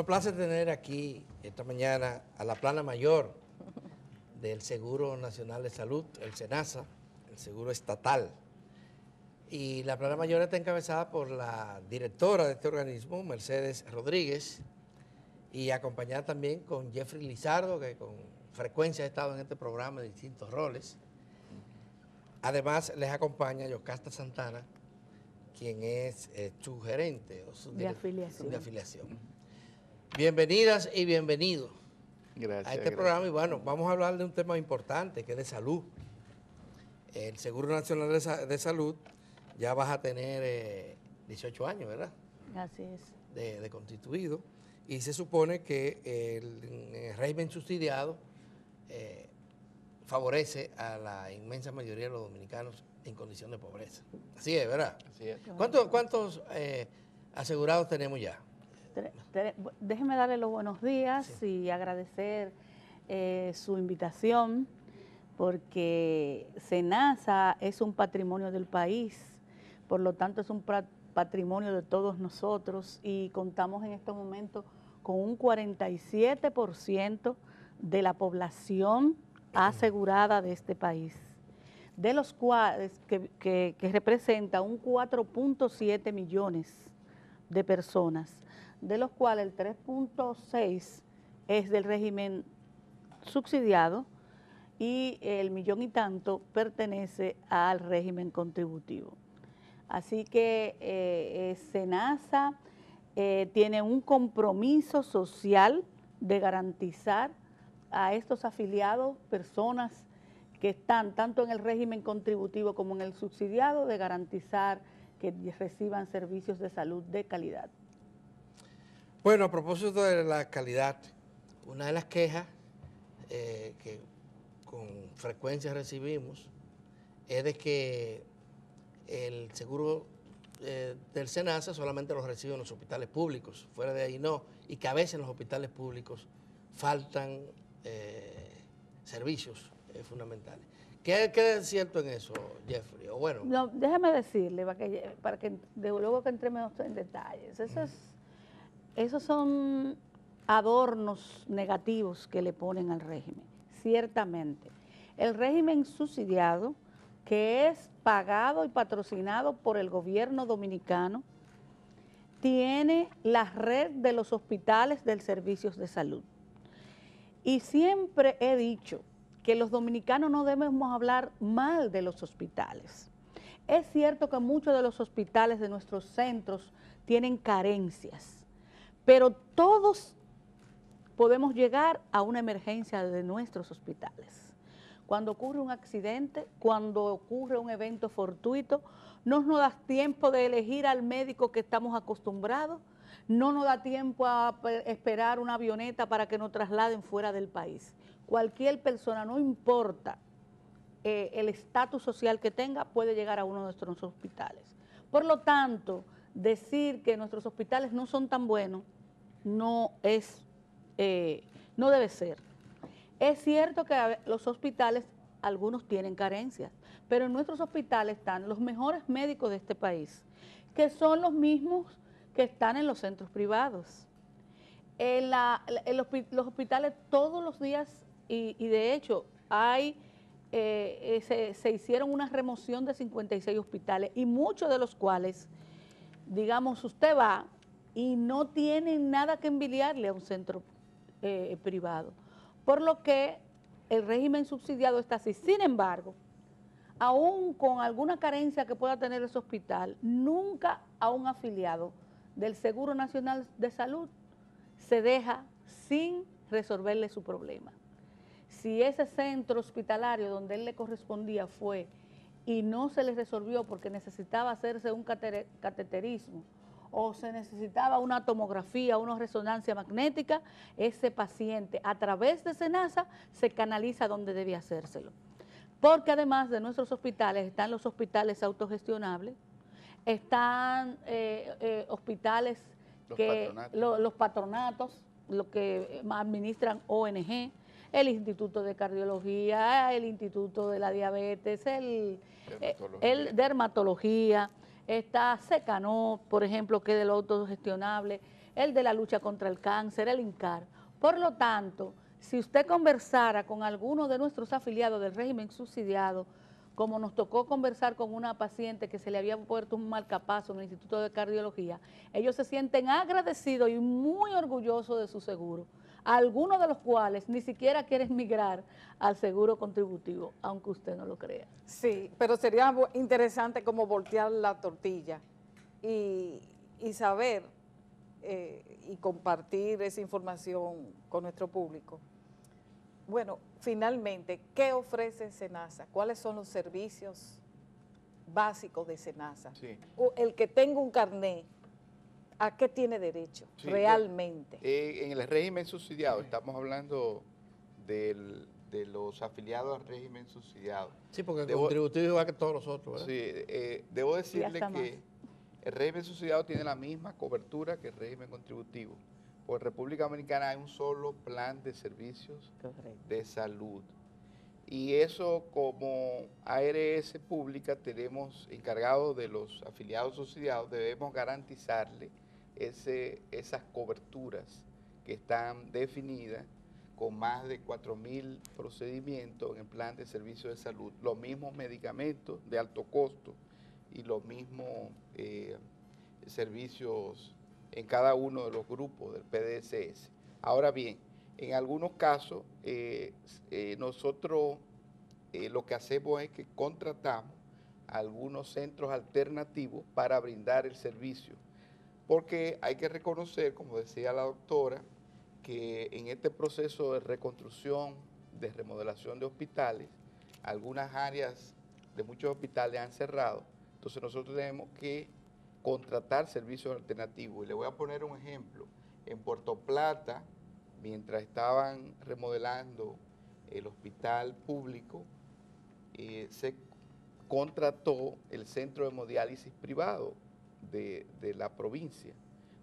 Nos place tener aquí esta mañana a la plana mayor del Seguro Nacional de Salud, el SENASA, el Seguro Estatal. Y la plana mayor está encabezada por la directora de este organismo, Mercedes Rodríguez, y acompañada también con Jeffrey Lizardo, que con frecuencia ha estado en este programa en distintos roles. Además, les acompaña Yocasta Santana, quien es su gerente o su de afiliación. Bienvenidas y bienvenidos Gracias, a este programa. Y bueno, vamos a hablar de un tema importante que es de salud. El Seguro Nacional de Salud ya vas a tener 18 años, ¿verdad? Así es. De constituido. Y se supone que el régimen subsidiado favorece a la inmensa mayoría de los dominicanos en condición de pobreza. Así es, ¿verdad? Así es. ¿Cuántos asegurados tenemos ya? Déjeme darle los buenos días y agradecer su invitación, porque SENASA es un patrimonio del país, por lo tanto es un patrimonio de todos nosotros y contamos en este momento con un 47% de la población asegurada de este país, de los cuales que representa un 4.7 millones de personas, de los cuales el 3.6 es del régimen subsidiado y el millón y tanto pertenece al régimen contributivo. Así que SENASA tiene un compromiso social de garantizar a estos afiliados, personas que están tanto en el régimen contributivo como en el subsidiado, de garantizar que reciban servicios de salud de calidad. Bueno, a propósito de la calidad, una de las quejas que con frecuencia recibimos es de que el seguro del SENASA solamente lo reciben los hospitales públicos, fuera de ahí no, y que a veces en los hospitales públicos faltan servicios fundamentales. ¿Qué es cierto en eso, Jeffrey? O bueno, no, déjame decirle, para que luego que entremos en detalles, esos son adornos negativos que le ponen al régimen. Ciertamente, el régimen subsidiado, que es pagado y patrocinado por el gobierno dominicano, tiene la red de los hospitales del servicios de salud. Y siempre he dicho que los dominicanos no debemos hablar mal de los hospitales. Es cierto que muchos de los hospitales de nuestros centros tienen carencias, pero todos podemos llegar a una emergencia de nuestros hospitales. Cuando ocurre un accidente, cuando ocurre un evento fortuito, no nos da tiempo de elegir al médico que estamos acostumbrados, no nos da tiempo a esperar una avioneta para que nos trasladen fuera del país. Cualquier persona, no importa el estatus social que tenga, puede llegar a uno de nuestros hospitales. Por lo tanto, decir que nuestros hospitales no son tan buenos no debe ser. Es cierto que los hospitales, algunos tienen carencias, pero en nuestros hospitales están los mejores médicos de este país, que son los mismos que están en los centros privados. Los hospitales todos los días, y de hecho se hicieron una remoción de 56 hospitales, y muchos de los cuales, digamos, usted va y no tienen nada que envidiarle a un centro privado, por lo que el régimen subsidiado está así. Sin embargo, aún con alguna carencia que pueda tener ese hospital, nunca a un afiliado del Seguro Nacional de Salud se deja sin resolverle su problema. Si ese centro hospitalario donde él le correspondía fue y no se le resolvió porque necesitaba hacerse un cateterismo o se necesitaba una tomografía, una resonancia magnética, ese paciente a través de SENASA se canaliza donde debe hacérselo. Porque además de nuestros hospitales están los hospitales autogestionables, están hospitales los patronatos, los que administran ONG, el Instituto de Cardiología, el Instituto de la Diabetes, el Dermatología, está Secanó, por ejemplo, que es de lo autogestionable, el de la lucha contra el cáncer, el INCAR. Por lo tanto, si usted conversara con alguno de nuestros afiliados del régimen subsidiado, como nos tocó conversar con una paciente que se le había puesto un marcapaso en el Instituto de Cardiología, ellos se sienten agradecidos y muy orgullosos de su seguro, algunos de los cuales ni siquiera quieren migrar al seguro contributivo, aunque usted no lo crea. Sí, pero sería interesante como voltear la tortilla y saber y compartir esa información con nuestro público. Bueno, finalmente, ¿qué ofrece SENASA? ¿Cuáles son los servicios básicos de SENASA? Sí. El que tenga un carné, ¿a qué tiene derecho realmente? En el régimen subsidiado, estamos hablando de los afiliados al régimen subsidiado. Sí, porque el contributivo es igual que todos los otros, ¿verdad? Sí, debo decirle hasta que el régimen subsidiado tiene la misma cobertura que el régimen contributivo. Por República Dominicana hay un solo plan de servicios de salud. Y eso, como ARS Pública tenemos encargados de los afiliados subsidiados, debemos garantizarle esas coberturas que están definidas con más de 4.000 procedimientos en el plan de servicios de salud, los mismos medicamentos de alto costo y los mismos servicios en cada uno de los grupos del PDSS. Ahora bien, en algunos casos nosotros lo que hacemos es que contratamos algunos centros alternativos para brindar el servicio, porque hay que reconocer, como decía la doctora, que en este proceso de reconstrucción, de remodelación de hospitales, algunas áreas de muchos hospitales han cerrado, entonces nosotros tenemos que contratar servicios alternativos. Y le voy a poner un ejemplo. En Puerto Plata, mientras estaban remodelando el hospital público, se contrató el centro de hemodiálisis privado de la provincia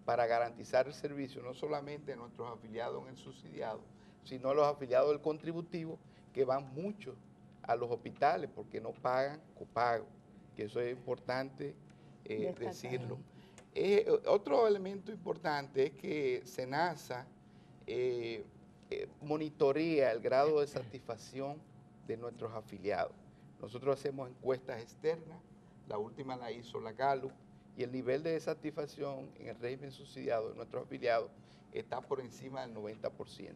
para garantizar el servicio no solamente a nuestros afiliados en el subsidiado, sino a los afiliados del contributivo, que van mucho a los hospitales porque no pagan copago, que eso es importante decirlo. Otro elemento importante es que SENASA monitorea el grado de satisfacción de nuestros afiliados. Nosotros hacemos encuestas externas, la última la hizo la Gallup, y el nivel de satisfacción en el régimen subsidiado de nuestros afiliados está por encima del 90%.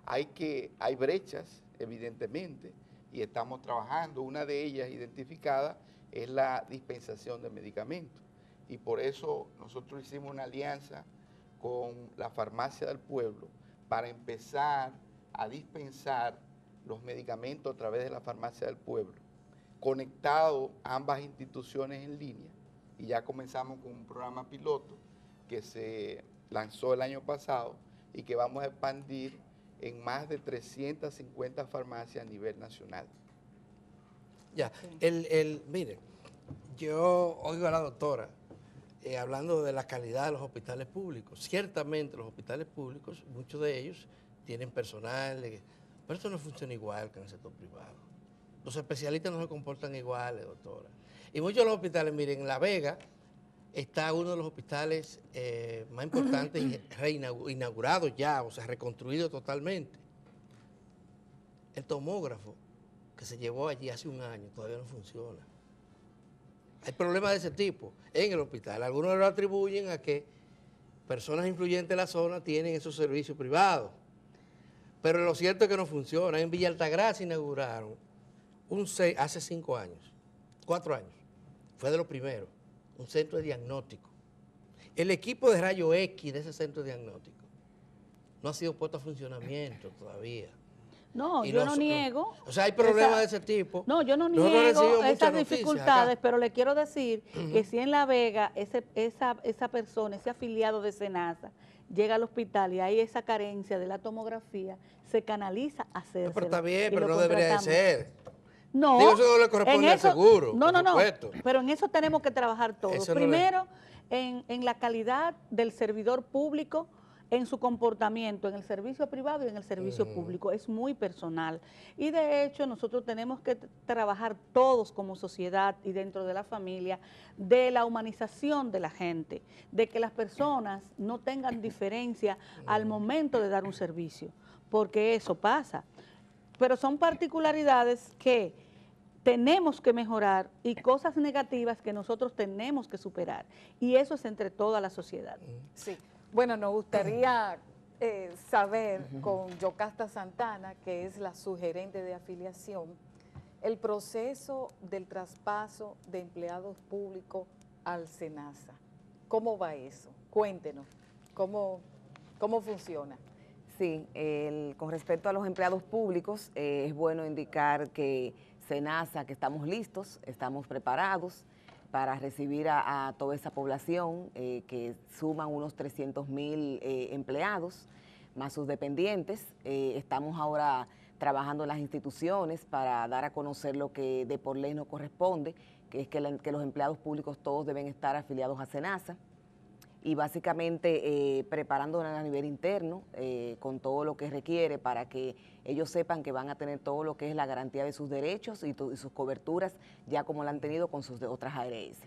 Hay brechas, evidentemente, y estamos trabajando. Una de ellas identificada es la dispensación de medicamentos. Y por eso nosotros hicimos una alianza con la Farmacia del Pueblo para empezar a dispensar los medicamentos a través de la Farmacia del Pueblo, conectado a ambas instituciones en línea. Y ya comenzamos con un programa piloto que se lanzó el año pasado y que vamos a expandir en más de 350 farmacias a nivel nacional. Ya, mire, yo oigo a la doctora hablando de la calidad de los hospitales públicos. Ciertamente los hospitales públicos, muchos de ellos tienen personal, pero esto no funciona igual que en el sector privado. Los especialistas no se comportan iguales, doctora. Y muchos de los hospitales, miren, en La Vega está uno de los hospitales más importantes inaugurados ya, o sea, reconstruido totalmente. El tomógrafo que se llevó allí hace un año todavía no funciona. Hay problemas de ese tipo en el hospital. Algunos lo atribuyen a que personas influyentes de la zona tienen esos servicios privados. Pero lo cierto es que no funciona. En Villa Altagracia inauguraron hace 5 años, 4 años. Fue de los primeros. Un centro de diagnóstico. El equipo de rayo X de ese centro de diagnóstico no ha sido puesto a funcionamiento todavía. No, yo no niego. O sea, hay problemas de ese tipo. No, yo no niego esas dificultades, pero le quiero decir que si en La Vega esa persona, ese afiliado de SENASA, llega al hospital y hay esa carencia de la tomografía, se canaliza a hacerse. Pero está bien, pero no debería de ser. No, digo, eso no le corresponde al seguro. No, pero en eso tenemos que trabajar todos. Eso Primero, en la calidad del servidor público, en su comportamiento en el servicio privado y en el servicio público. Es muy personal. Y de hecho nosotros tenemos que trabajar todos como sociedad y dentro de la familia de la humanización de la gente, de que las personas no tengan diferencia al momento de dar un servicio, porque eso pasa. Pero son particularidades que tenemos que mejorar y cosas negativas que nosotros tenemos que superar. Y eso es entre toda la sociedad. Sí. Bueno, nos gustaría saber con Yocasta Santana, que es la sugerente de afiliación, el proceso del traspaso de empleados públicos al SENASA. ¿Cómo va eso? Cuéntenos, ¿cómo funciona? Sí, con respecto a los empleados públicos, es bueno indicar que SENASA, que estamos listos, estamos preparados para recibir a toda esa población, que suman unos 300.000 empleados, más sus dependientes. Estamos ahora trabajando en las instituciones para dar a conocer lo que de por ley nos corresponde, que es que los empleados públicos todos deben estar afiliados a SENASA, y básicamente preparándonos a nivel interno con todo lo que requiere para que ellos sepan que van a tener todo lo que es la garantía de sus derechos y sus coberturas, ya como lo han tenido con sus otras ARS.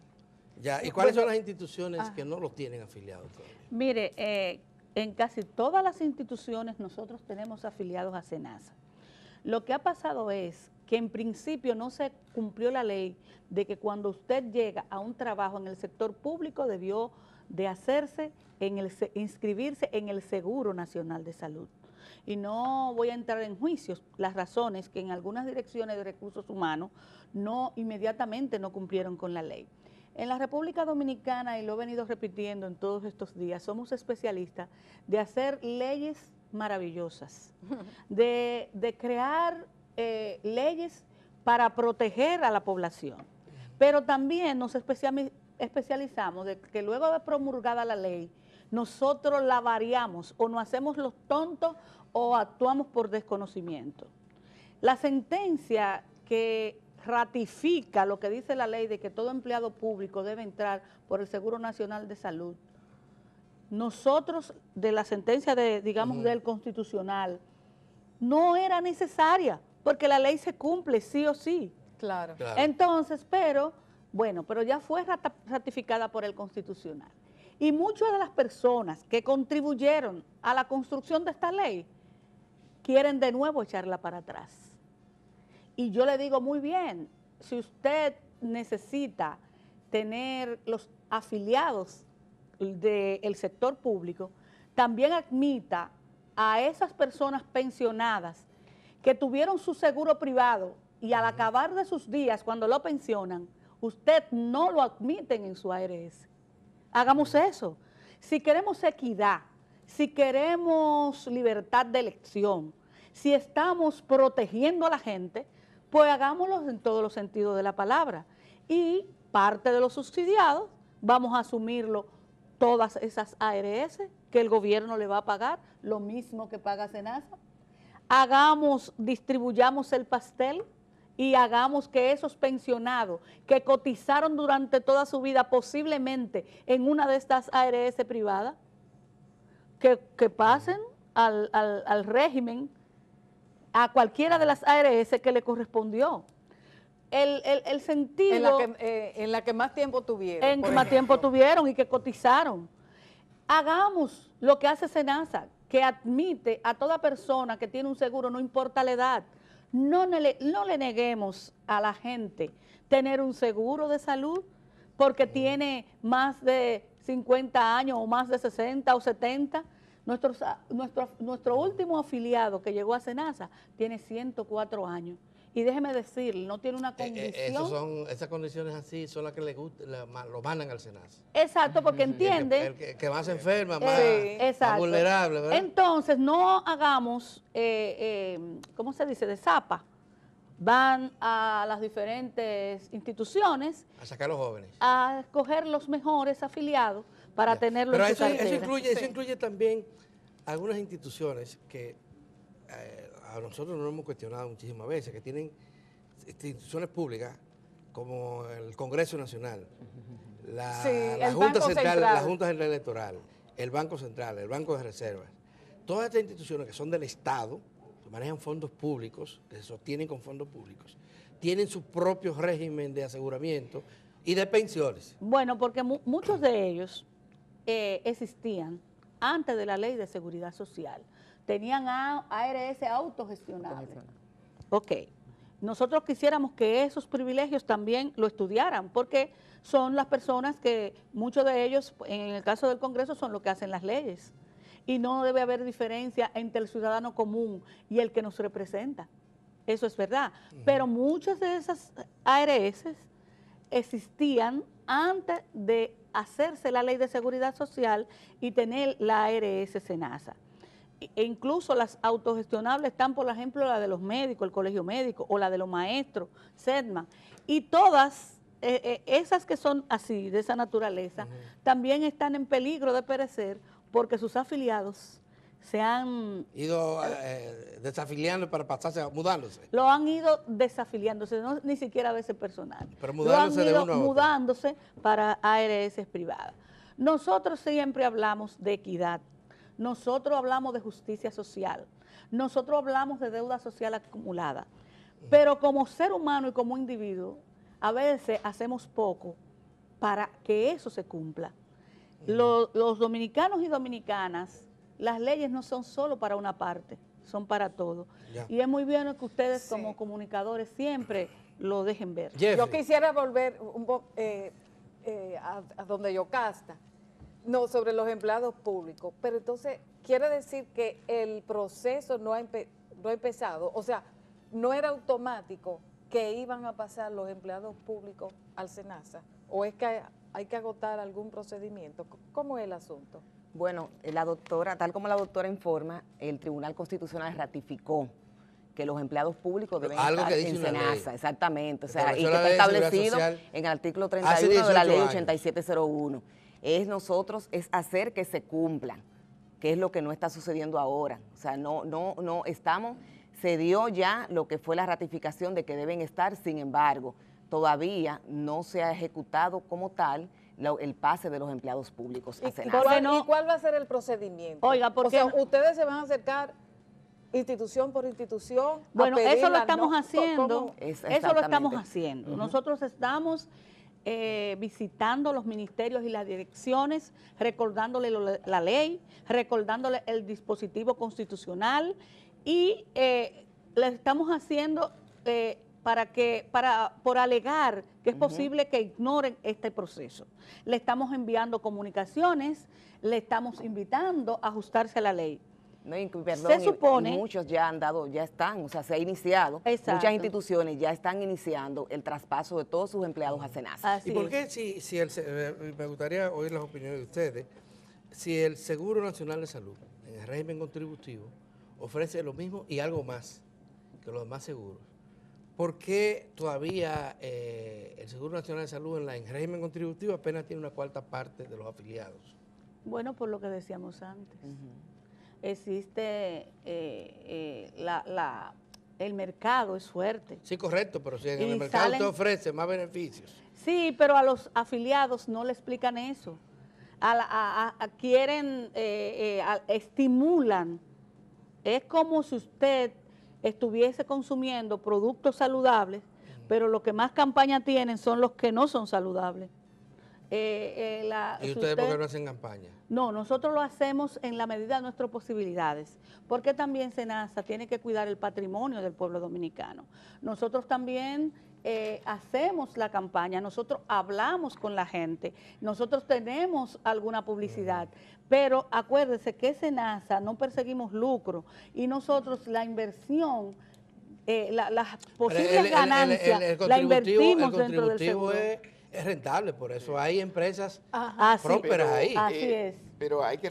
Ya, ¿y cuáles son las instituciones que no los tienen afiliados todavía? Mire, en casi todas las instituciones nosotros tenemos afiliados a SENASA. Lo que ha pasado es que en principio no se cumplió la ley de que cuando usted llega a un trabajo en el sector público debió de inscribirse en el Seguro Nacional de Salud. Y no voy a entrar en juicios, las razones que en algunas direcciones de recursos humanos inmediatamente no cumplieron con la ley. En la República Dominicana, y lo he venido repitiendo en todos estos días, somos especialistas de hacer leyes maravillosas, de crear leyes para proteger a la población, pero también nos especializamos de que luego de promulgada la ley, nosotros la variamos o nos hacemos los tontos o actuamos por desconocimiento. La sentencia que ratifica lo que dice la ley de que todo empleado público debe entrar por el Seguro Nacional de Salud, nosotros de la sentencia del Constitucional no era necesaria porque la ley se cumple sí o sí. Claro. Entonces, pero ya fue ratificada por el Constitucional. Y muchas de las personas que contribuyeron a la construcción de esta ley quieren de nuevo echarla para atrás. Y yo le digo, muy bien, si usted necesita tener los afiliados del sector público, también admita a esas personas pensionadas que tuvieron su seguro privado y al acabar de sus días, cuando lo pensionan, usted no lo admiten en su ARS. Hagamos eso. Si queremos equidad, si queremos libertad de elección, si estamos protegiendo a la gente, pues hagámoslo en todos los sentidos de la palabra. Y parte de los subsidiados vamos a asumirlo todas esas ARS que el gobierno le va a pagar, lo mismo que paga SENASA. Distribuyamos el pastel y hagamos que esos pensionados que cotizaron durante toda su vida posiblemente en una de estas ARS privadas, que pasen al régimen, a cualquiera de las ARS que le correspondió. El sentido... En la que más tiempo tuvieron. En que más tiempo tuvieron y que cotizaron. Hagamos lo que hace SENASA, que admite a toda persona que tiene un seguro, no importa la edad. No le neguemos a la gente tener un seguro de salud porque tiene más de 50 años o más de 60 o 70. Nuestro último afiliado que llegó a SENASA tiene 104 años. Y déjeme decir, no tiene una condición. Esas condiciones así son las que lo mandan al SENASA. Exacto, porque entienden. El que más se enferma, más vulnerable, ¿verdad? Entonces, no hagamos, ¿cómo se dice?, de zapa. Van a las diferentes instituciones. A sacar a los jóvenes. A escoger los mejores afiliados para tenerlos en su cartera. Eso incluye también algunas instituciones que a nosotros nos hemos cuestionado muchísimas veces, que tienen instituciones públicas como el Congreso Nacional, la Junta Central Electoral, el Banco Central, el Banco de Reservas, todas estas instituciones que son del Estado, que manejan fondos públicos, que se sostienen con fondos públicos, tienen su propio régimen de aseguramiento y de pensiones. Bueno, porque muchos de ellos existían antes de la Ley de Seguridad Social. Tenían ARS autogestionables. Ok. Nosotros quisiéramos que esos privilegios también lo estudiaran, porque son las personas que, muchos de ellos, en el caso del Congreso, son los que hacen las leyes. Y no debe haber diferencia entre el ciudadano común y el que nos representa. Eso es verdad. Pero muchas de esas ARS existían antes de hacerse la Ley de Seguridad Social y tener la ARS SENASA. E incluso las autogestionables están, por ejemplo, la de los médicos, el Colegio Médico, o la de los maestros, SEDMA, y todas esas que son así, de esa naturaleza, también están en peligro de perecer porque sus afiliados se han ido desafiliando para pasarse, mudándose. Lo han ido desafiliándose, no, ni siquiera a veces personal. Pero mudándose de uno a otro. Mudándose para ARS privadas. Nosotros siempre hablamos de equidad. Nosotros hablamos de justicia social, nosotros hablamos de deuda social acumulada, pero como ser humano y como individuo, a veces hacemos poco para que eso se cumpla. Los dominicanos y dominicanas, las leyes no son solo para una parte, son para todo. Ya. Y es muy bien que ustedes como comunicadores siempre lo dejen ver. Jeffrey. Yo quisiera volver un poco a donde Yocasta. No, sobre los empleados públicos, pero entonces quiere decir que el proceso no ha empezado, o sea, no era automático que iban a pasar los empleados públicos al SENASA, o es que hay que agotar algún procedimiento. ¿Cómo es el asunto? Bueno, la doctora, tal como la doctora informa, el Tribunal Constitucional ratificó que los empleados públicos deben estar en SENASA, exactamente, o sea, y que está establecido en el artículo 31 de la ley 8701. Es hacer que se cumplan, que es lo que no está sucediendo ahora. O sea, se dio ya lo que fue la ratificación de que deben estar, sin embargo, todavía no se ha ejecutado como tal el pase de los empleados públicos a SENASA. ¿Y cuál va a ser el procedimiento? Oiga, porque ustedes se van a acercar institución por institución. Bueno, eso lo estamos haciendo. Eso lo estamos haciendo. Nosotros estamos visitando los ministerios y las direcciones, recordándole la ley, recordándole el dispositivo constitucional y le estamos haciendo por alegar que es posible que ignoren este proceso. Le estamos enviando comunicaciones, le estamos invitando a ajustarse a la ley. No, perdón, se supone, y muchos ya están, o sea, se ha iniciado, muchas instituciones ya están iniciando el traspaso de todos sus empleados a SENASA. ¿Y por qué me gustaría oír las opiniones de ustedes, si el Seguro Nacional de Salud, en el régimen contributivo, ofrece lo mismo y algo más que los demás seguros? ¿Por qué todavía el Seguro Nacional de Salud en el régimen contributivo apenas tiene una cuarta parte de los afiliados? Bueno, por lo que decíamos antes. Existe el mercado es fuerte. Sí, correcto, pero si en el mercado usted ofrece más beneficios. Sí, pero a los afiliados no le explican eso. Estimulan. Es como si usted estuviese consumiendo productos saludables, pero lo que más campaña tienen son los que no son saludables. ¿Y ustedes por qué no hacen campaña? No, nosotros lo hacemos en la medida de nuestras posibilidades, porque también SENASA tiene que cuidar el patrimonio del pueblo dominicano. Nosotros también hacemos la campaña, nosotros hablamos con la gente, nosotros tenemos alguna publicidad, pero acuérdese que SENASA no perseguimos lucro y nosotros la inversión, las posibles ganancias la invertimos dentro del seguro. Es rentable, por eso hay empresas prósperas ahí. Así es. Pero hay que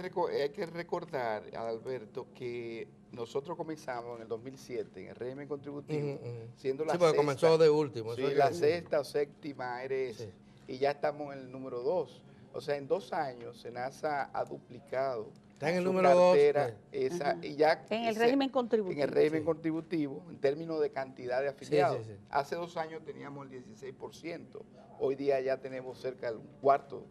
recordar, Alberto, que nosotros comenzamos en el 2007 en el régimen contributivo, siendo la sexta. Porque comenzó de último. Sí, la sexta o séptima ARS, y ya estamos en el número 2. O sea, en 2 años SENASA ha duplicado. Está en el número 2. Y ya en el régimen contributivo. En el régimen contributivo, en términos de cantidad de afiliados. Hace 2 años teníamos el 16%. Hoy día ya tenemos cerca del 1/4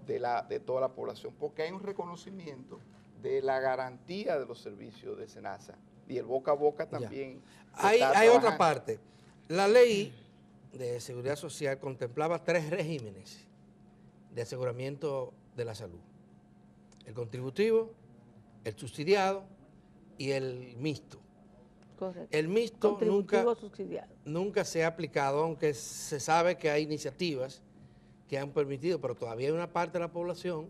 de toda la población, porque hay un reconocimiento de la garantía de los servicios de SENASA y el boca a boca también. Hay trabajando. otra parte. La ley de seguridad social contemplaba 3 regímenes de aseguramiento de la salud: el contributivo, el subsidiado y el mixto. Correcto. El mixto Contributivo subsidiado. nunca se ha aplicado, aunque se sabe que hay iniciativas que han permitido, pero todavía hay una parte de la población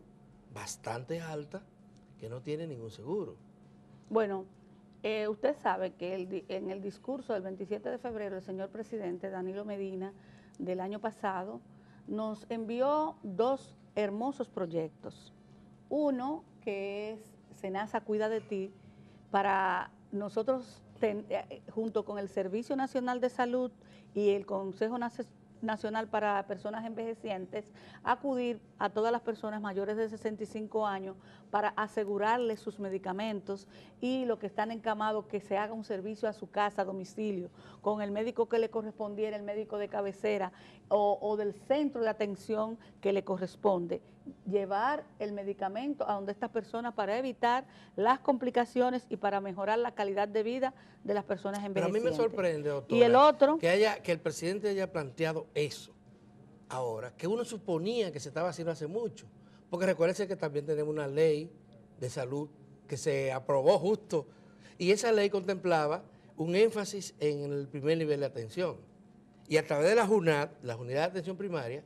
bastante alta que no tiene ningún seguro. Bueno, usted sabe que en el discurso del 27 de febrero el señor presidente Danilo Medina del año pasado nos envió 2 hermosos proyectos. Uno que es SENASA Cuida de Ti, para nosotros junto con el Servicio Nacional de Salud y el Consejo Nacional para Personas Envejecientes, acudir a todas las personas mayores de 65 años para asegurarles sus medicamentos y lo que están encamados, que se haga un servicio a su casa, a domicilio, con el médico que le correspondiera, el médico de cabecera o del centro de atención que le corresponde. Llevar el medicamento a donde estas personas para evitar las complicaciones y para mejorar la calidad de vida de las personas Pero a mí envejecientes. me sorprende, doctora, Y el otro, que el presidente haya planteado eso ahora, que uno suponía que se estaba haciendo hace mucho, porque recuérdense que también tenemos una ley de salud que se aprobó justo, y esa ley contemplaba un énfasis en el primer nivel de atención, y a través de la UNAD, las unidades de atención primaria,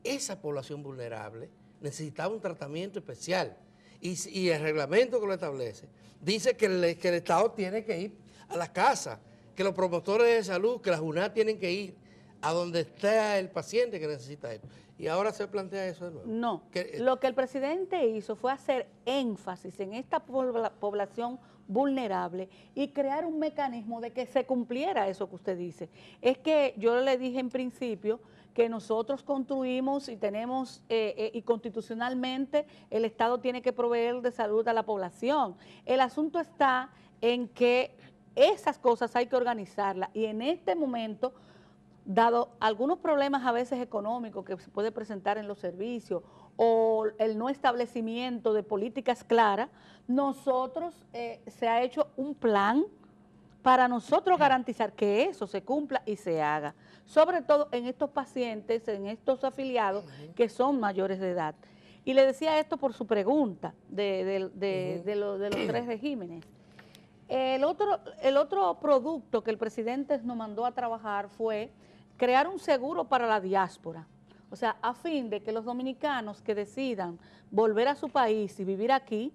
esa población vulnerable necesitaba un tratamiento especial, y el reglamento que lo establece dice que el Estado tiene que ir a la casa, que los promotores de salud, que las UNAD tienen que ir a donde está el paciente que necesita esto. Y ahora se plantea eso de nuevo. no, lo que el presidente hizo fue hacer énfasis en esta población vulnerable y crear un mecanismo de que se cumpliera eso que usted dice. Es que yo le dije en principio que nosotros construimos y tenemos, y constitucionalmente el Estado tiene que proveer de salud a la población. El asunto está en que esas cosas hay que organizarlas y en este momento, dado algunos problemas a veces económicos que se puede presentar en los servicios o el no establecimiento de políticas claras, nosotros se ha hecho un plan para nosotros garantizar que eso se cumpla y se haga, sobre todo en estos pacientes, en estos afiliados que son mayores de edad. Y le decía esto por su pregunta de los 3 regímenes. El otro producto que el presidente nos mandó a trabajar fue crear un seguro para la diáspora, o sea, a fin de que los dominicanos que decidan volver a su país y vivir aquí,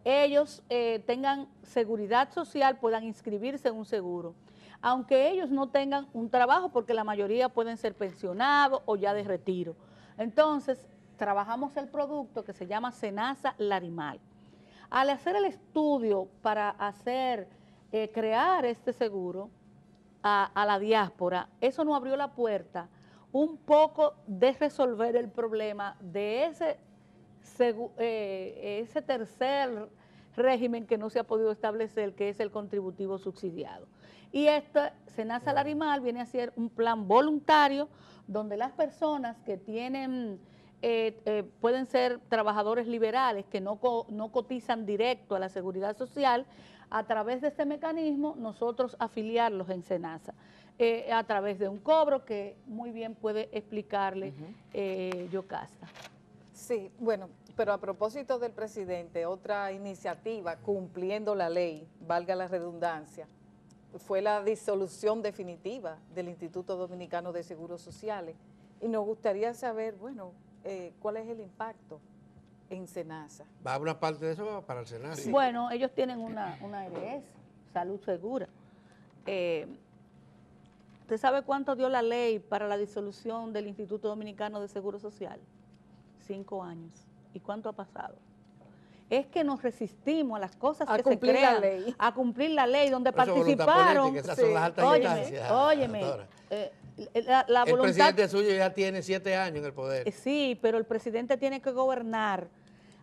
ellos tengan seguridad social, puedan inscribirse en un seguro, aunque ellos no tengan un trabajo, porque la mayoría pueden ser pensionados o ya de retiro. Entonces, trabajamos el producto que se llama SENASA Larimal. Al hacer el estudio para crear este seguro a la diáspora, eso nos abrió la puerta un poco de resolver el problema de ese tercer régimen que no se ha podido establecer, que es el contributivo subsidiado. Y SENASA Larimal viene a ser un plan voluntario donde las personas que tienen, pueden ser trabajadores liberales que no cotizan directo a la seguridad social, a través de este mecanismo nosotros afiliarlos en SENASA, a través de un cobro que muy bien puede explicarle Yocasta. Sí, bueno, pero a propósito del presidente, otra iniciativa cumpliendo la ley, valga la redundancia, fue la disolución definitiva del Instituto Dominicano de Seguros Sociales. Y nos gustaría saber, bueno, cuál es el impacto en SENASA. Va una parte de eso va para el SENASA. Sí. Bueno, ellos tienen una ARS, Salud Segura. ¿Usted sabe cuánto dio la ley para la disolución del Instituto Dominicano de Seguro Social? 5 años. ¿Y cuánto ha pasado? Es que nos resistimos a las cosas que se crean, a cumplir la ley, donde pero participaron. Esas son las altas instancias. Óyeme, la voluntad, el presidente suyo ya tiene 7 años en el poder. Sí, pero el presidente tiene que gobernar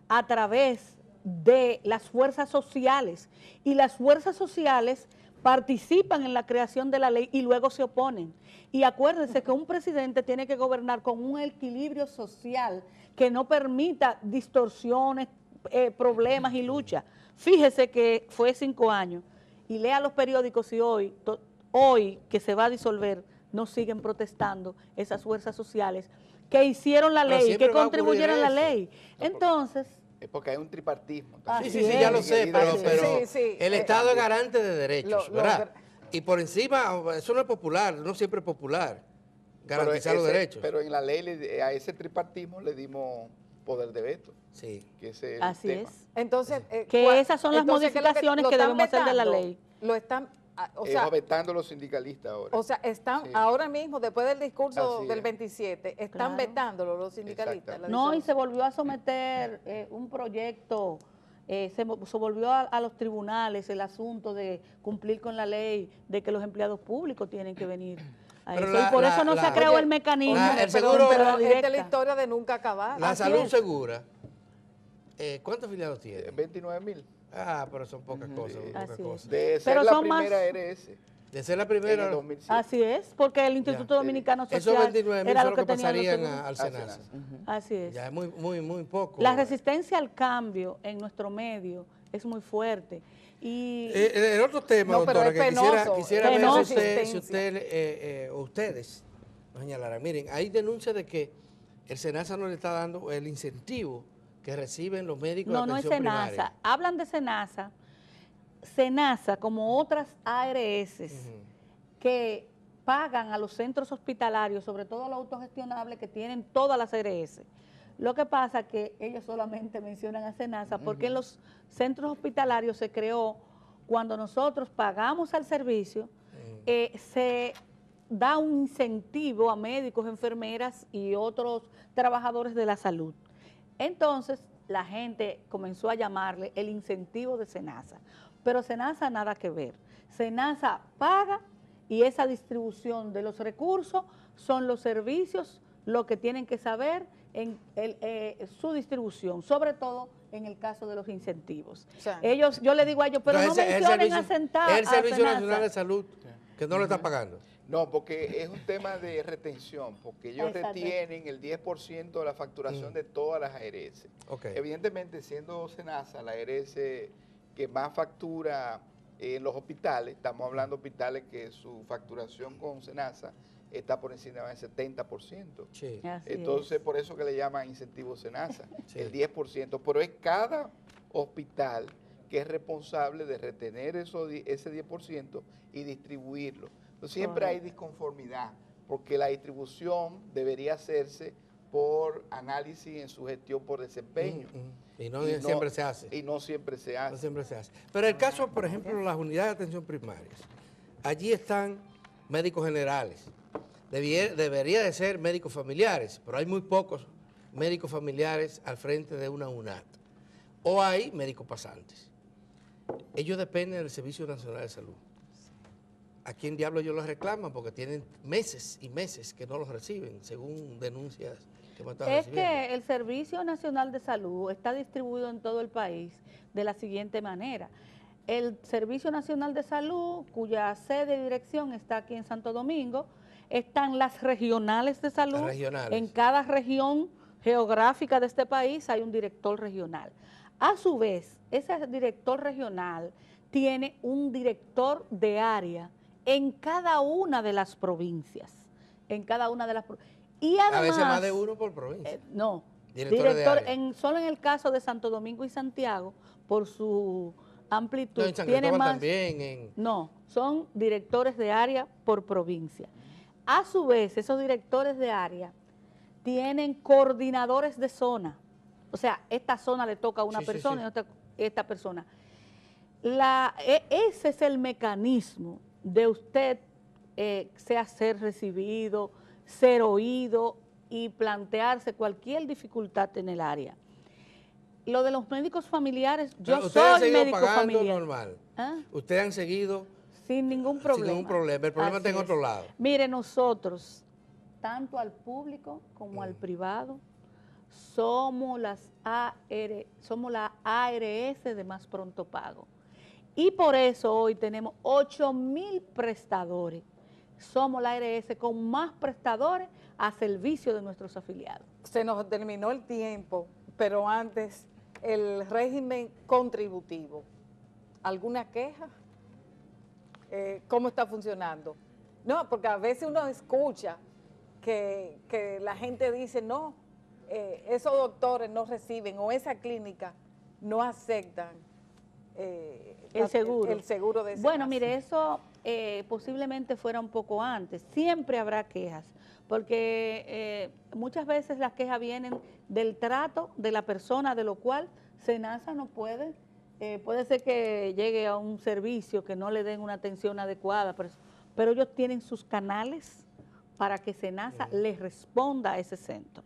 a través de las fuerzas sociales, y las fuerzas sociales participan en la creación de la ley y luego se oponen. Y acuérdense que un presidente tiene que gobernar con un equilibrio social que no permita distorsiones, problemas y lucha. Fíjese que fue 5 años y lea los periódicos y hoy que se va a disolver, no siguen protestando esas fuerzas sociales que hicieron la Pero ley, siempre que va a ocurrir contribuyeron a la eso. ley. Entonces, Es porque hay un tripartismo. Así Sí, sí, ya lo sé, pero, Sí, pero sí, el Estado es garante de derechos, lo- ¿verdad? Y por encima, eso no es popular, no siempre es popular, garantizar los derechos. Pero en la ley a ese tripartismo le dimos poder de veto, Sí. que ese es el así tema. es. Entonces, Que esas son las entonces, ¿qué es lo modificaciones lo que están debemos hacer de la vetando? ley. Lo están, o sea, vetando los sindicalistas ahora. o sea, están Sí. ahora mismo, después del discurso Así del es. 27, están Claro. vetándolo los sindicalistas. la No, y se disolución. volvió a someter un proyecto, se volvió a los tribunales el asunto de cumplir con la ley, de que los empleados públicos tienen que venir a Pero eso. Y por eso no se creó Oye, el mecanismo. el pero, seguro- pero la esta es la directa. historia de nunca acabar. La Así salud es. segura, ¿cuántos afiliados tiene? 29,000. Ah, pero son pocas cosas, muy pocas Así es. cosas. De ser Pero la son más- primera RS De ser la en primera, el 2007. Así es, porque el Instituto Ya. Dominicano esos Social 29.000 era son lo los que que tenían los pasarían seguros. al Senasa. SENASA. Así es. Ya es muy poco. La resistencia al cambio en nuestro medio es muy fuerte. Y El otro tema, No, pero doctora, es que penoso, quisiera ver penoso. si usted, Resistencia. o ustedes nos señalaran. Miren, hay denuncias de que el SENASA no le está dando el incentivo que reciben los médicos no, de no es atención SENASA. primaria. Hablan de SENASA. SENASA, como otras ARS, que pagan a los centros hospitalarios, sobre todo los autogestionables que tienen todas las ARS. Lo que pasa es que ellos solamente mencionan a SENASA porque en los centros hospitalarios se creó, cuando nosotros pagamos al servicio, se da un incentivo a médicos, enfermeras y otros trabajadores de la salud. Entonces, la gente comenzó a llamarle el incentivo de SENASA. Pero SENASA nada que ver. SENASA paga y esa distribución de los recursos son los servicios lo que tienen que saber en su distribución, sobre todo en el caso de los incentivos. O sea, Yo le digo a ellos, pero no Entonces, mencionen a Centavo. el Servicio Nacional de Salud que no lo está pagando. No, porque es un tema de retención, porque ellos Exacto. retienen el 10% de la facturación de todas las ARS. Ok. Evidentemente, siendo SENASA la ARS que más factura en los hospitales, estamos hablando de hospitales que su facturación con SENASA está por encima del 70%. Sí. Así Entonces, es. por eso que le llaman incentivo SENASA, Sí. el 10%, pero es cada hospital que es responsable de retener ese 10% y distribuirlo. Entonces, siempre hay disconformidad, porque la distribución debería hacerse por análisis en su gestión por desempeño. Y no siempre se hace. Y no siempre se No hace. siempre se hace. Pero el caso, por ejemplo, las unidades de atención primarias. Allí están médicos generales. Debería de ser médicos familiares, pero hay muy pocos médicos familiares al frente de una UNAT. O hay médicos pasantes. Ellos dependen del Servicio Nacional de Salud. ¿A quién diablo ellos los reclaman? Porque tienen meses y meses que no los reciben, según denuncias que me están Es recibiendo. que el Servicio Nacional de Salud está distribuido en todo el país de la siguiente manera. El Servicio Nacional de Salud, cuya sede y dirección está aquí en Santo Domingo, están las regionales de salud. Las regionales. En cada región geográfica de este país hay un director regional. A su vez, ese director regional tiene un director de área en cada una de las provincias. En cada una de las y además, a veces más de uno por provincia. no, Directores de área. solo en el caso de Santo Domingo y Santiago, por su amplitud, No, en San tiene Cristóbal más. también. No, son directores de área por provincia. A su vez, esos directores de área tienen coordinadores de zona. O sea, esta zona le toca a una Sí, sí, persona sí. y esta persona. Ese es el mecanismo de usted sea ser recibido, ser oído y plantearse cualquier dificultad en el área. Lo de los médicos familiares, yo Ustedes han soy seguido médico pagando familiar. normal. ¿Ah? Ustedes han seguido Sin ningún problema. sin ningún problema. El problema Así está en es. otro lado. Mire, nosotros, tanto al público como al privado, somos la ARS de más pronto pago. Y por eso hoy tenemos 8.000 prestadores. Somos la ARS con más prestadores a servicio de nuestros afiliados. Se nos terminó el tiempo, pero antes, el régimen contributivo. ¿Alguna queja? ¿Cómo está funcionando? No, porque a veces uno escucha que la gente dice, no, esos doctores no reciben o esa clínica no aceptan el seguro. El seguro de Bueno, SENASA. mire, eso posiblemente fuera un poco antes. Siempre habrá quejas, porque muchas veces las quejas vienen del trato de la persona, de lo cual SENASA no puede. Puede ser que llegue a un servicio que no le den una atención adecuada, pero ellos tienen sus canales para que SENASA les responda a ese centro.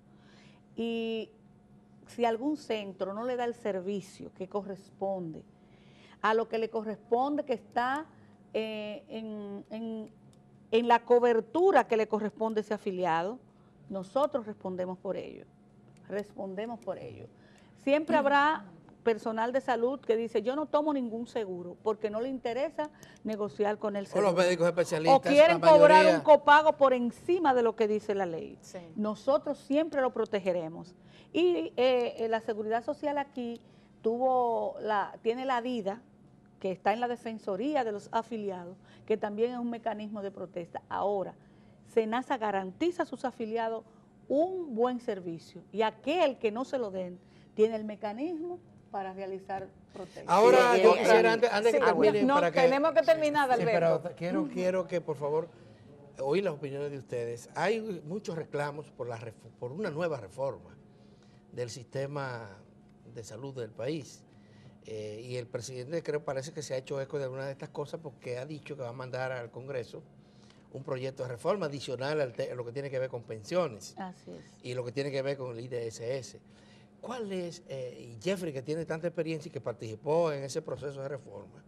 Y si algún centro no le da el servicio que corresponde, a lo que le corresponde, que está en la cobertura que le corresponde a ese afiliado, nosotros respondemos por ello. Siempre habrá personal de salud que dice, yo no tomo ningún seguro porque no le interesa negociar con el O seguro. los médicos especialistas. O quieren la mayoría. cobrar un copago por encima de lo que dice la ley. Sí. Nosotros siempre lo protegeremos. Y la Seguridad Social aquí tiene la DIDA, que está en la Defensoría de los Afiliados, que también es un mecanismo de protesta. Ahora, SENASA garantiza a sus afiliados un buen servicio y aquel que no se lo den tiene el mecanismo para realizar protestas. Ahora, Sí, yo quisiera, antes que Sí, termine, no, para que... tenemos que terminar, Sí, Alberto. pero quiero que, por favor, oír las opiniones de ustedes. Hay muchos reclamos por una nueva reforma del sistema de salud del país. Y el presidente parece que se ha hecho eco de alguna de estas cosas porque ha dicho que va a mandar al Congreso un proyecto de reforma adicional a lo que tiene que ver con pensiones Así es. y lo que tiene que ver con el IDSS. ¿Cuál es, y Jeffrey, que tiene tanta experiencia y que participó en ese proceso de reforma,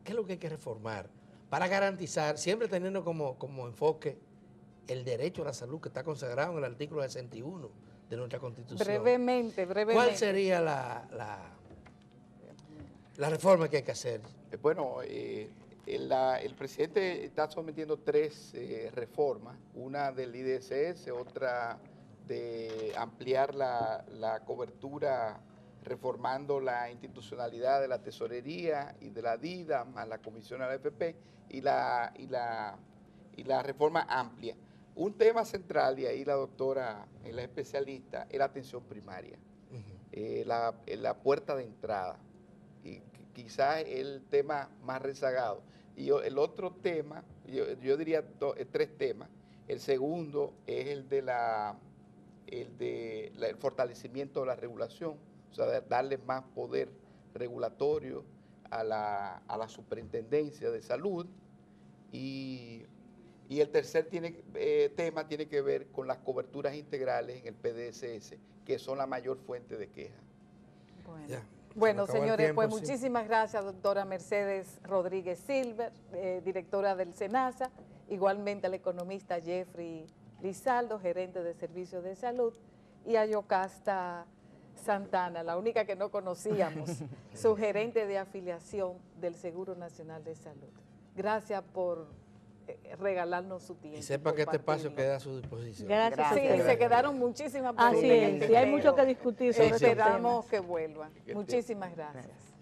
qué es lo que hay que reformar para garantizar, siempre teniendo como enfoque el derecho a la salud que está consagrado en el artículo 61 de nuestra Constitución? Brevemente. ¿Cuál sería la reforma que hay que hacer? Bueno, el presidente está sometiendo 3 reformas, una del IDSS, otra de ampliar la cobertura reformando la institucionalidad de la tesorería y de la DIDA, más la comisión de la AFP y la reforma amplia. Un tema central, y ahí la doctora es la especialista, es la atención primaria, la puerta de entrada, y quizás el tema más rezagado. Y el otro tema, yo diría 3 temas. El segundo es el fortalecimiento de la regulación, o sea, de darle más poder regulatorio a la superintendencia de salud. Y el tercer tema tiene que ver con las coberturas integrales en el PDSS, que son la mayor fuente de queja. Bueno. Ya. Bueno, Se me acabó el señores, tiempo, pues sí. muchísimas gracias, doctora Mercedes Rodríguez Silver, directora del SENASA, igualmente al economista Jeffrey Lizaldo, gerente de Servicios de Salud, y a Yocasta Santana, la única que no conocíamos, su gerente de afiliación del Seguro Nacional de Salud. Gracias por regalarnos su tiempo. Y sepa que este espacio compartirlo. queda a su disposición. Gracias a Sí, ustedes. se quedaron muchísimas preguntas. Así en el es, y hay tintero. mucho que discutir sobre estos Esperamos temas. que vuelvan. Muchísimas gracias.